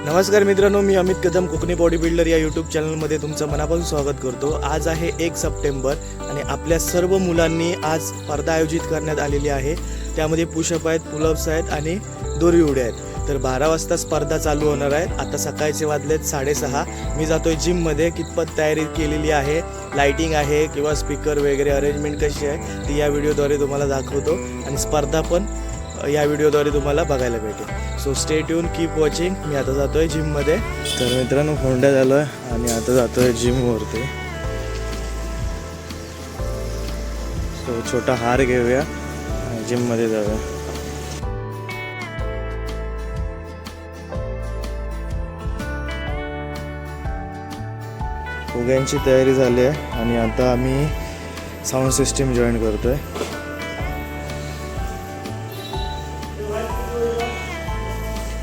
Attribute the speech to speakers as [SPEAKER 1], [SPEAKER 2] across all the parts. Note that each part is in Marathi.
[SPEAKER 1] नमस्कार मित्रांनो, मी अमित कदम कोकणी बॉडी बिल्डर या यूट्यूब चॅनलमध्ये तुमचं मनापासून स्वागत करतो। आज आहे 1 सप्टेंबर आणि आपल्या सर्व मुलांनी आज स्पर्धा आयोजित करण्यात आलेली आहे। त्यामध्ये पुशअप आहेत, पुलअप्स आहेत आणि दोरी उड्या आहेत। तर 12 वाजता स्पर्धा चालू होणार आहेत। आता सकाळचे वाजलेत 6:30। मी जातोय जिममध्ये। कितपत तयारी केलेली आहे, लाइटिंग आहे किंवा स्पीकर वगैरे अरेंजमेंट कशी आहे ती या व्हिडिओद्वारे तुम्हाला दाखवतो आणि स्पर्धा पण या व्हिडिओद्वारे तुम्हाला बघायला भेटेल। So stay tune, keep watching. मी आता जातोय जिममध्ये। तर मित्रांनो, होंडा झालोय आणि आता जातोय जिमवरती। सो छोटा हार घेऊया आणि जिममध्ये जाऊया। फुग्यांची तयारी झाली आहे आणि आता आम्ही साऊंड सिस्टीम जॉईन करतोय।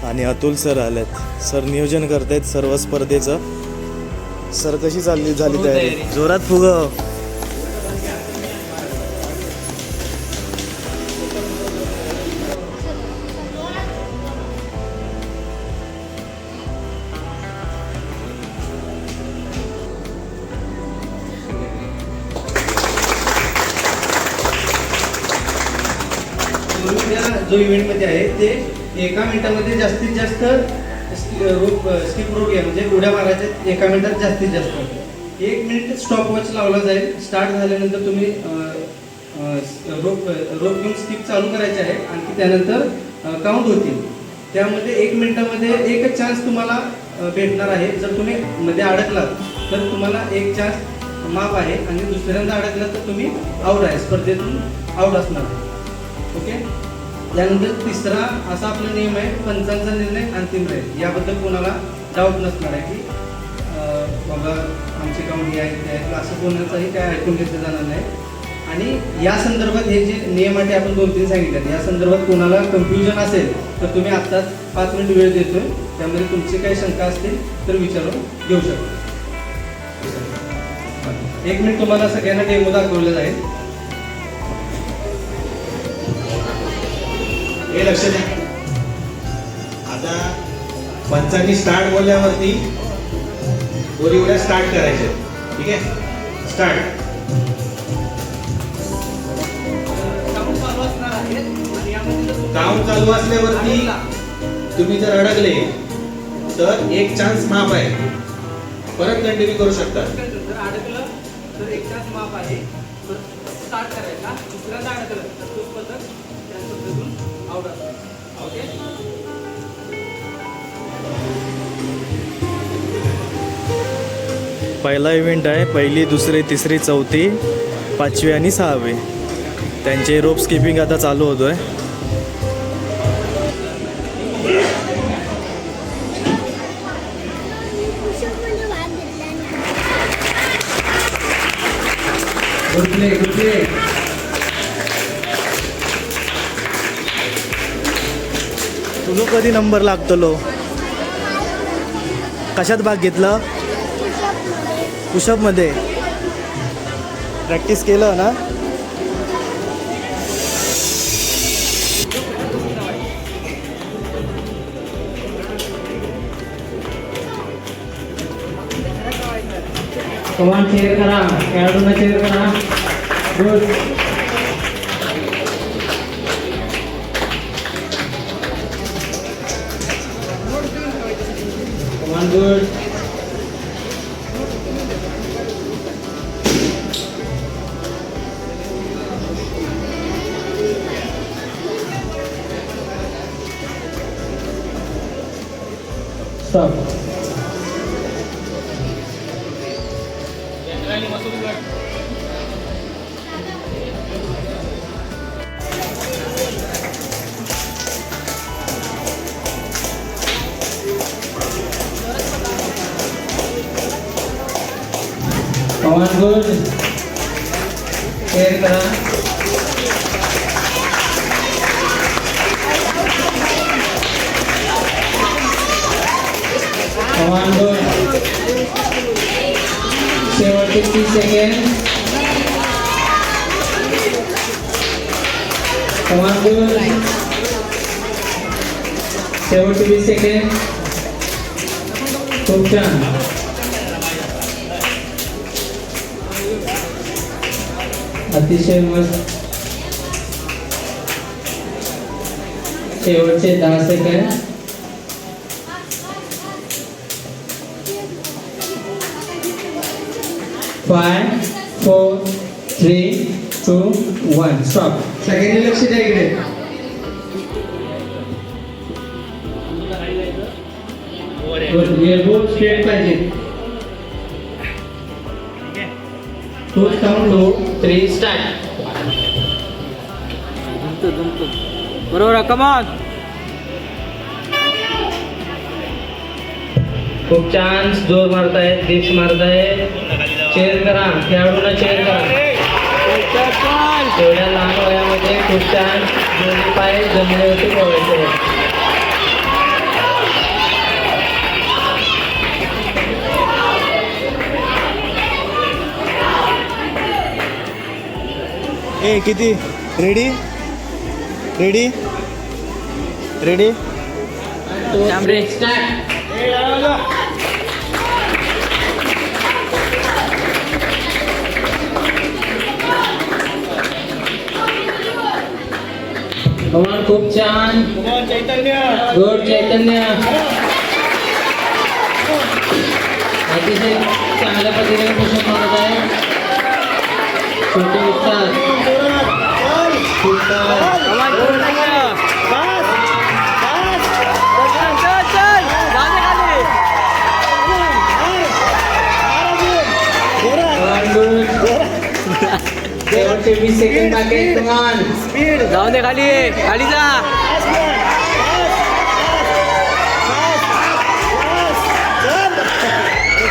[SPEAKER 1] आणि अतुल सर आलेत। सर नियोजन करतायत सर्व स्पर्धेचं। सर कशी झाली तयारी? जोरात फुग।
[SPEAKER 2] जो इव्हेंटमध्ये आहे ते 1 मिनिटामध्ये जास्तीत जास्त स्किप रोप घ्या, म्हणजे उड्या मारायच्या 1 मिनिटात जास्तीत जास्त। 1 मिनिट स्टॉप वॉच लावला जाईल। स्टार्ट झाल्यानंतर तुम्ही रोप घेऊन स्किप चालू करायचे आहे आणि त्यानंतर काउंट होतील। त्यामध्ये 1 मिनिटामध्ये एक चान्स तुम्हाला भेटणार आहे। जर तुम्ही मध्ये अडकलात तर तुम्हाला एक चान्स माफ आहे आणि दुसऱ्यांदा अडकलात तर तुम्ही आउट आहे, स्पर्धेतून आउट असणार आहे। ओके, यानंतर तिसरा असा आपला नियम आहे, पंचांचा निर्णय अंतिम राहील। याबद्दल कोणाला डाऊट नसणार आहे की बाबा आमचे काउंट हे आहे, असं कोणाचाही काय ऐकून घेतलं जाणार नाही। आणि या संदर्भात हे जे नियम आहे आपण 2-3 सांगितले, या संदर्भात कोणाला कन्फ्युजन असेल तर तुम्ही आत्ताच 5 मिनिट वेळ देतोय, त्यामध्ये तुमची काही शंका असतील तर विचारून घेऊ शकता। 1 मिनिट तुम्हाला सगळ्यांना डेमो दाखवलं जाईल।
[SPEAKER 3] हे लक्ष द्या। आता पंचांनी स्टार्ट बोलल्यावरती दोरी उड्या स्टार्ट करायचे। ठीक आहे, स्टार्ट। काउंट चालू असल्यावरती तुम्ही जर अडकले तर एक चान्स माफ आहे, परत कंटिन्यू करू शकता।
[SPEAKER 2] जर अडकलं तर एक चान्स माफ आहे, स्टार्ट करायचा। दुसऱ्यांदा अडकलं तर तो पथक त्या स्पर्धेतून आउट असतो। ओके,
[SPEAKER 1] पहिला इव्हेंट आहे। पहिली, दुसरी, तिसरी, चौथी, 5वी आणि 6वी त्यांचे रोप स्किपिंग आता चालू होतोय। तुझं कधी नंबर लागतो लो? कशात भाग घेतला? पुशअप मध्ये प्रॅक्टिस केलं ना?
[SPEAKER 2] कमान चेअर करा, खेळाडूंना चेअर करा। गुड, कमान good. Stop. Come on, good. Clear करा। Come on, good. 70 seconds. Come on, good. 70 seconds. खूप छान. अतिशय मस्त. शेवटचे 10 सेकंड. Five, 4, 3, 2, 1 stop. सगळ्यांनी लक्ष द्या इकडे. एल्बो स्ट्रेट पाहिजे. 2 count 2, 3 स्टार्ट.
[SPEAKER 4] बरोबर कमान.
[SPEAKER 2] खूप छान जोर मारतायत, डिप्स मारतायत. चेअर करा, खेळाडूंना चेअर करा. एवढ्या लहान वयामध्ये खूप छान दोन्ही पाय जमिनीवरती ठेवायचे.
[SPEAKER 1] ए किती रेडी रेडी रेडी
[SPEAKER 2] भगवान खूप छान. गुड चैतन्य. अतिशय चांगल्या पद्धतीने पुषप मारत आहे. छोटे विस्तार. शेवटचे 20 सेकंड बाकी आहेत. कमान.
[SPEAKER 4] जाऊ दे खाली खाली जा.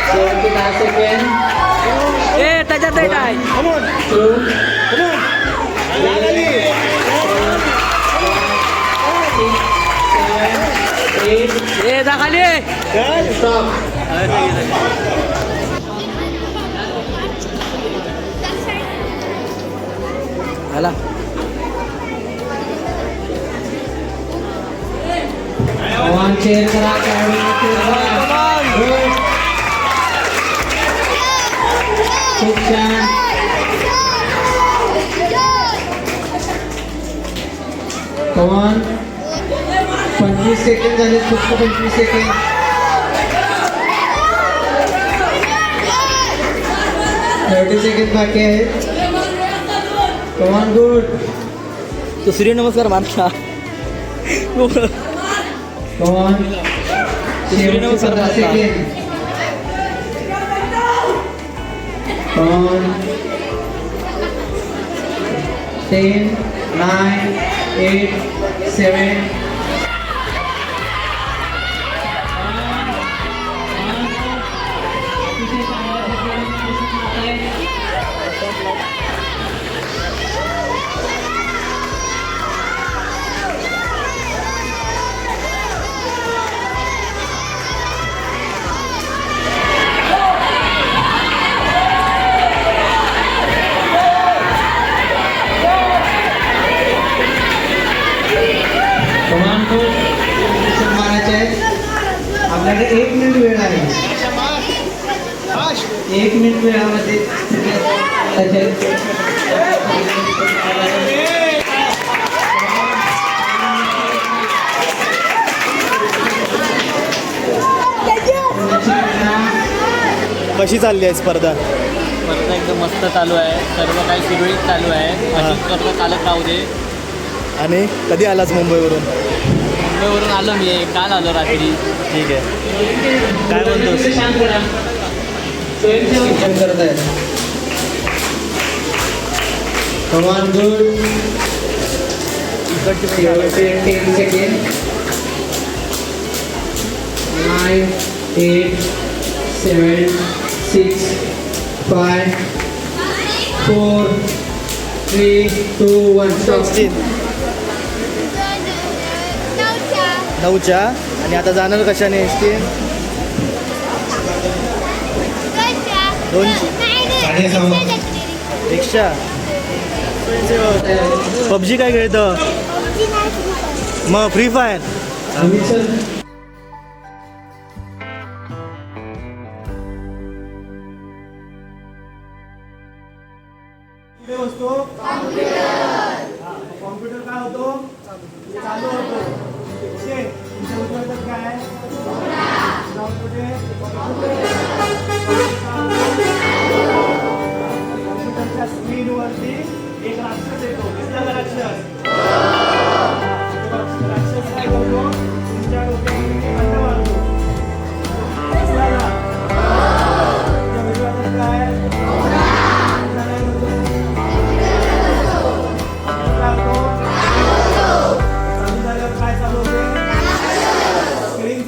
[SPEAKER 2] शेवटचे 10 सेकंड.
[SPEAKER 4] ए त्याच्यात आहे.
[SPEAKER 2] 2, 8
[SPEAKER 4] ए जा खाली.
[SPEAKER 2] स्टॉप.
[SPEAKER 4] आला.
[SPEAKER 2] भगवान चेअर करा. खेळाडूंना चेअर करा. Good. खूप छान. कमान. 25 सेकंड झाले. फक्त 25 सेकंड. सेकंड बाकी आहेत. कमान. गुड.
[SPEAKER 4] तो सूर्यनमस्कार मारला.
[SPEAKER 2] कमान. शेवटचे 15 सेकंड. कमान. 10, 9, 8, 7. आपल्याकडे 1 मिनिट वेळ आहे. 1 मिनिट वेळामध्ये
[SPEAKER 1] कशी चालली आहे स्पर्धा?
[SPEAKER 4] स्पर्धा एकदम मस्त चालू आहे. सर्व काही सुरळीत चालू आहे. अशीच स्पर्धा चालत राहू दे.
[SPEAKER 1] आणि कधी आलाच मुंबईवरून?
[SPEAKER 4] मुंबईवरून आलो मी. काल आलो रात्री.
[SPEAKER 1] ठीक आहे. काय म्हणतोस?
[SPEAKER 2] स्वयंसेवक करत आहेत. भगवान गुड. 10 सेकंड. 9, 8, 7, 6, 5, 4, 3, 2, 1 स्टॉप.
[SPEAKER 1] 9च्या. आणि आता जाणार कशाने एसटी? 2 रिक्षा. पबजी काय खेळतं मग? Free Fire.
[SPEAKER 2] अमित सर.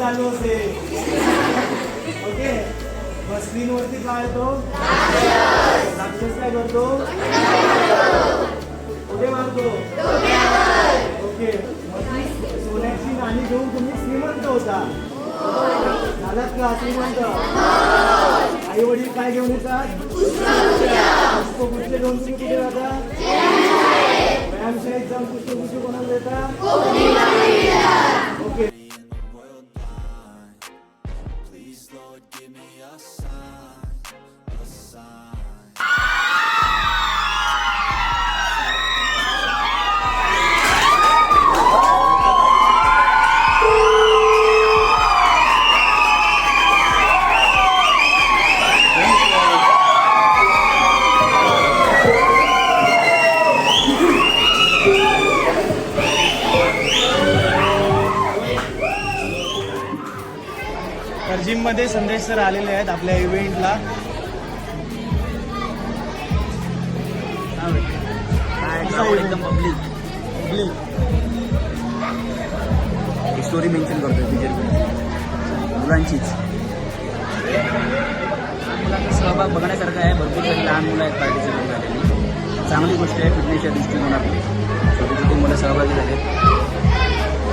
[SPEAKER 1] चालू असेल. ओके, मग स्क्रीनवरती काय येतो? राक्षस काय करतो? कुठे मारतो? ओके, सोन्याची नाणी घेऊन तुम्ही श्रीमंत होता. झालात का श्रीमंत? आई वडील काय घेऊन येतात? पुष्पगुच्छ घेऊन तुम्ही कुठे जाता? व्यायामशाळेत जाऊन पुष्पगुच्छ कोणाला देता? ओके. तर जिममध्ये संदेश सर आलेले आहेत आपल्या इव्हेंटला.
[SPEAKER 5] एकदम पब्लिक स्टोरी मेन्शन करतोय टीचर मुलांचीच. मुलांचा सहभाग बघण्यासारखा आहे. भरपूर काही लहान मुलं आहेत पार्टिसिपेट झालेली. चांगली गोष्ट आहे फिटनेसच्या दृष्टिकोनातून. छोटे छोटे मुलं सहभागी झाले.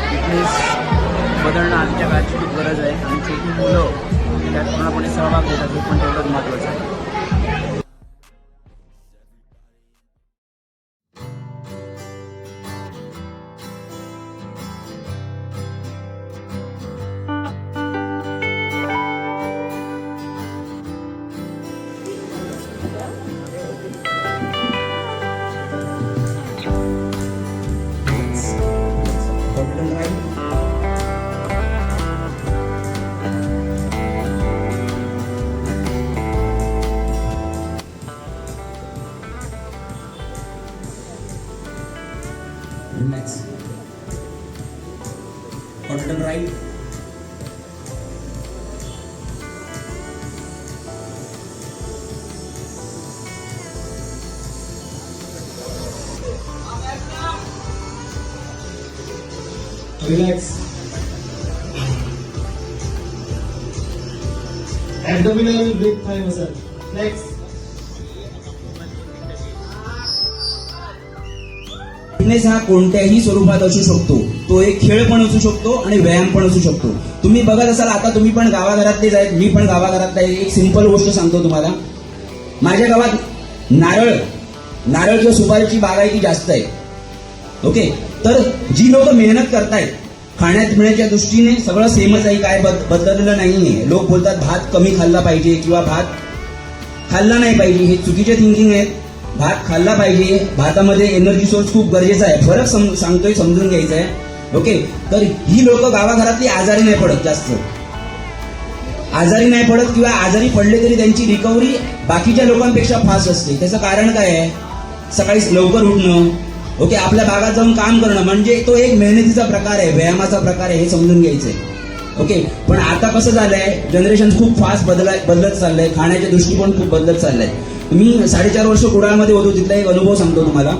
[SPEAKER 5] फिटनेस बदलणं आजच्या काळाची खूप गरज आहे आणि छोटी मुलं त्यात पूर्णपणे सहभाग घेतात हे पण तेवढंच महत्त्वाचं आहे.
[SPEAKER 6] Relax. Horizontal right. Relax. Abdominal big thigh muscle. Next.
[SPEAKER 5] Fitness हा कोणत्याही स्वरूपात असू शकतो. तो एक खेळ पण असू शकतो आणि व्यायाम पण असू शकतो. तुम्ही बघत असाल आता तुम्ही पण गावाघरातलेच आहेत, मी पण गावाघरातला आहे. एक सिंपल गोष्ट सांगतो तुम्हाला. माझ्या गावात नारळ किंवा सुपारीची बागायती जास्त आहे. ओके, तर जी लोक मेहनत करतायत खाण्यात पिण्याच्या दृष्टीने सगळं सेमच आहे, काय बदललेलं नाहीये. लोक बोलतात भात कमी खाल्ला पाहिजे किंवा भात खाल्ला नाही पाहिजे. हे चुकीचे थिंकिंग आहेत. भात खाल्ला पाहिजे. भातामध्ये एनर्जी सोर्स खूप गरजेचा आहे. फरक सांगतोय, समजून घ्यायचा आहे. ओके, तर ही लोक गावाघरातली आजारी नाही पडत, जास्त आजारी नाही पडत किंवा आजारी पडले तरी त्यांची रिकव्हरी बाकीच्या लोकांपेक्षा फास्ट असते. त्याचं कारण काय आहे? सकाळी लवकर उठणं. ओके, आपल्या भागात जाऊन काम करणं म्हणजे तो एक मेहनतीचा प्रकार आहे, व्यायामाचा प्रकार आहे, हे समजून घ्यायचंय. ओके, पण आता कसं झालंय, जनरेशन खूप फास्ट बदलत चाललंय. खाण्याचे दृष्टिकोन खूप बदलत चाललंय. मी 4.5 वर्ष कुडाळमध्ये होतो, तिथला एक अनुभव सांगतो तुम्हाला.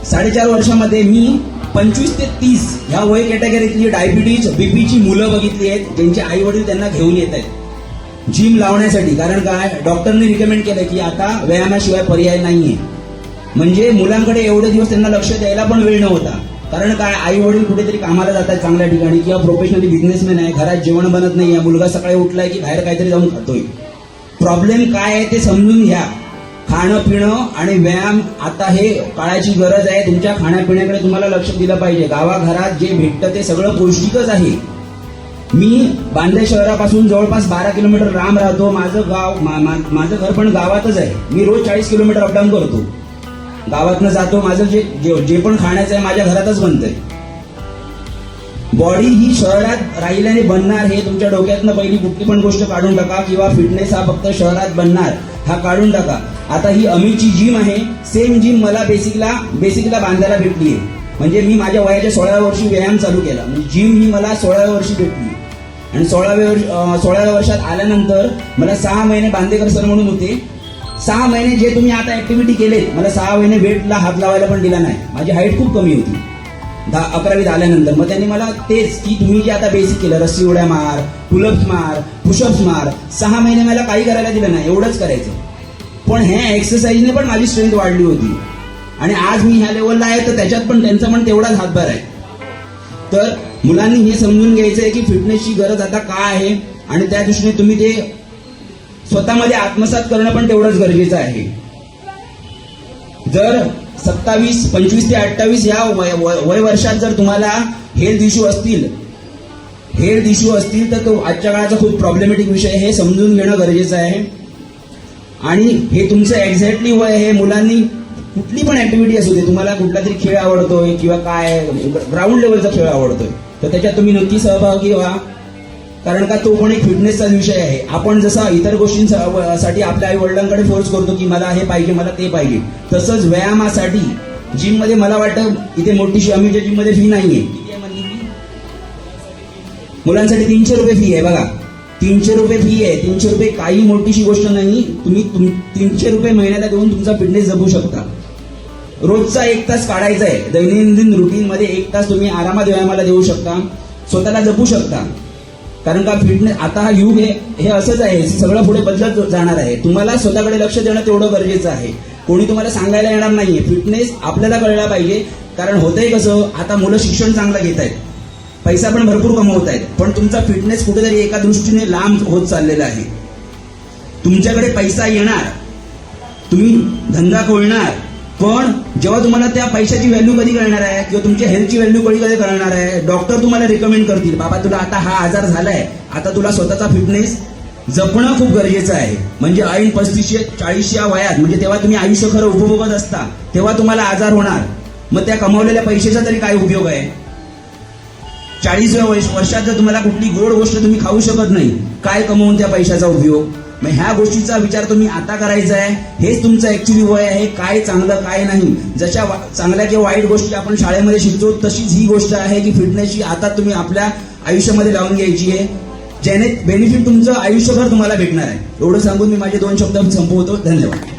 [SPEAKER 5] 4.5 वर्षामध्ये मी 25 ते 30 ह्या वय कॅटेगरीतली डायबिटीज बीपीची मुलं बघितली आहेत, ज्यांचे आई वडील त्यांना घेऊन येत आहेत जिम लावण्यासाठी. कारण काय, डॉक्टरने रिकमेंड केलं की आता व्यायामाशिवाय पर्याय नाहीये. म्हणजे मुलांकडे एवढे दिवस त्यांना लक्ष द्यायला पण वेळ नव्हता. कारण काय, आई वडील कुठेतरी कामाला जातात चांगल्या ठिकाणी किंवा प्रोफेशनली बिझनेसमॅन आहे, घरात जेवण बनत नाहीये, मुलगा सकाळी उठलाय की बाहेर काहीतरी जाऊन खातोय. प्रॉब्लेम काय आहे ते समजून घ्या. खाणं पिणं आणि व्यायाम आता हे काळाची गरज आहे. तुमच्या खाण्यापिण्याकडे तुम्हाला लक्ष दिलं पाहिजे. गावाघरात जे भेटतं ते सगळं पौष्टिकच आहे. मी बांद्रे शहरापासून जवळपास 12 किलोमीटर लांब राहतो. माझं घर पण गावातच आहे. मी रोज 40 किलोमीटर अपडाऊन करतो. गावातनं जातो. माझं जे पण खाण्याचं आहे माझ्या घरातच बनतंय. बॉडी ही शहरात राहिल्याने बनणार हे तुमच्या डोक्यातनं पहिली कुठली पण गोष्ट काढून टाका. किंवा फिटनेस हा फक्त शहरात बनणार हा काढून टाका. आता ही अमितची जिम आहे, सेम जिम मला बेसिकला बांधायला भेटली आहे. म्हणजे मी माझ्या वयाच्या 16व्या वर्षी व्यायाम चालू केला. म्हणजे जिम ही मला 16व्या वर्षी भेटली. आणि 16व्या वर्षात आल्यानंतर मला 6 महिने बांदेकर सर म्हणून होते. 6 महिने जे तुम्ही आता ऍक्टिव्हिटी केलेत, मला 6 महिने वेटला हात लावायला पण दिला नाही. माझी हाईट खूप कमी होती. 11वीत आल्यानंतर. मग त्यांनी मला तेच की तुम्ही जे आता बेसिक केलं, रस्सी उड्या मार, पुलअप्स मार, पुशअप्स मार, 6 महिने मला काही करायला दिलं नाही, एवढंच करायचं. पण ह्या एक्सरसाइजने पण माझी स्ट्रेंथ वाढली होती आणि आज मी ह्या लेवलला आहे, तर त्याच्यात पण त्यांचा पण तेवढाच हातभार आहे. तर मुलांनी हे समजून घ्यायचं आहे की फिटनेसची गरज आता काय आहे आणि त्या दृष्टीने तुम्ही ते स्वतःमध्ये आत्मसात करणं पण तेवढंच गरजेचं आहे. जर 27, 25 ते 28 या वय वर्षात जर तुम्हाला हेल्थ इश्यू असतील तर तो आजच्या काळाचा खूप प्रॉब्लेमॅटिक विषय आहे, हे समजून घेणं गरजेचं आहे. आणि हे तुमचं एक्झॅक्टली वय आहे. मुलांनी कुठली पण ऍक्टिव्हिटी असू दे, तुम्हाला कुठला तरी खेळ आवडतोय किंवा काय ग्राउंड लेवलचा खेळ आवडतोय, तर त्याच्यात तुम्ही नक्की सहभागी व्हा, कारण का तो पण एक फिटनेसचाच विषय आहे. आपण जसा इतर गोष्टींसाठी आपल्या आई वडिलांकडे फोर्स करतो की मला हे पाहिजे, मला ते पाहिजे, तसंच व्यायामासाठी जिम मध्ये मला वाटतं इथे मोठीशी आम्ही जिम मध्ये फी नाहीये. किती आहे म्हणली फी? मुलांसाठी 300 रुपये फी आहे. बघा, 300 रुपये फी आहे. 300 रुपये काही मोठीशी गोष्ट नाही. तुम्ही 300 रुपये महिन्याला देऊन तुमचा फिटनेस जगू शकता. रोजचा 1 तास काढायचा आहे. दैनंदिन रुटीन मध्ये 1 तास तुम्ही आरामात व्यायामाला देऊ शकता, स्वतःला जपू शकता. कारण का फिटनेस आता हा युग हे असंच आहे, सगळं पुढे बदलत जाणार आहे. तुम्हाला स्वतःकडे लक्ष देणं तेवढं गरजेचं आहे. कोणी तुम्हाला सांगायला येणार नाहीये. फिटनेस आपल्याला कळला पाहिजे. कारण होतंय कसं, आता मुलं शिक्षण चांगलं घेत आहेत, पैसा पण भरपूर कमवत आहेत, पण तुमचा फिटनेस कुठेतरी एका दृष्टीने लांब होत चाललेला आहे. तुमच्याकडे पैसा येणार, तुम्ही धंदा खोलणार, पण जेव्हा तुम्हाला त्या पैशाची व्हॅल्यू कधी कळणार आहे किंवा तुमच्या हेल्थची व्हॅल्यू कधी कळणार आहे, डॉक्टर तुम्हाला रिकमेंड करतील, बाबा तुला आता हा आजार झालाय, आता तुला स्वतःचा फिटनेस जपणं खूप गरजेचं आहे. म्हणजे ऐन 35-40 या वयात, म्हणजे तेव्हा तुम्ही आयुष्य खरं उपभोगत असता, तेव्हा तुम्हाला आजार होणार. मग त्या कमावलेल्या पैशाचा तरी काय उपयोग आहे? 40व्या वर्षात जर तुम्हाला कुठली गोड गोष्ट तुम्ही खाऊ शकत नाही, काय कमवून त्या पैशाचा उपयोग? मग ह्या गोष्टीचा विचार तुम्ही आता करायचा आहे. हेच तुमचं ऍक्च्युली वय आहे, काय चांगलं काय नाही. जशा चांगल्या किंवा वाईट गोष्टी आपण शाळेमध्ये शिकतो, तशीच ही गोष्ट आहे की फिटनेसची आता तुम्ही आपल्या आयुष्यामध्ये लावून घ्यायची आहे, ज्याने बेनिफिट तुमचं आयुष्यभर तुम्हाला भेटणार आहे. एवढं सांगून मी माझे 2 शब्द संपवतो. धन्यवाद.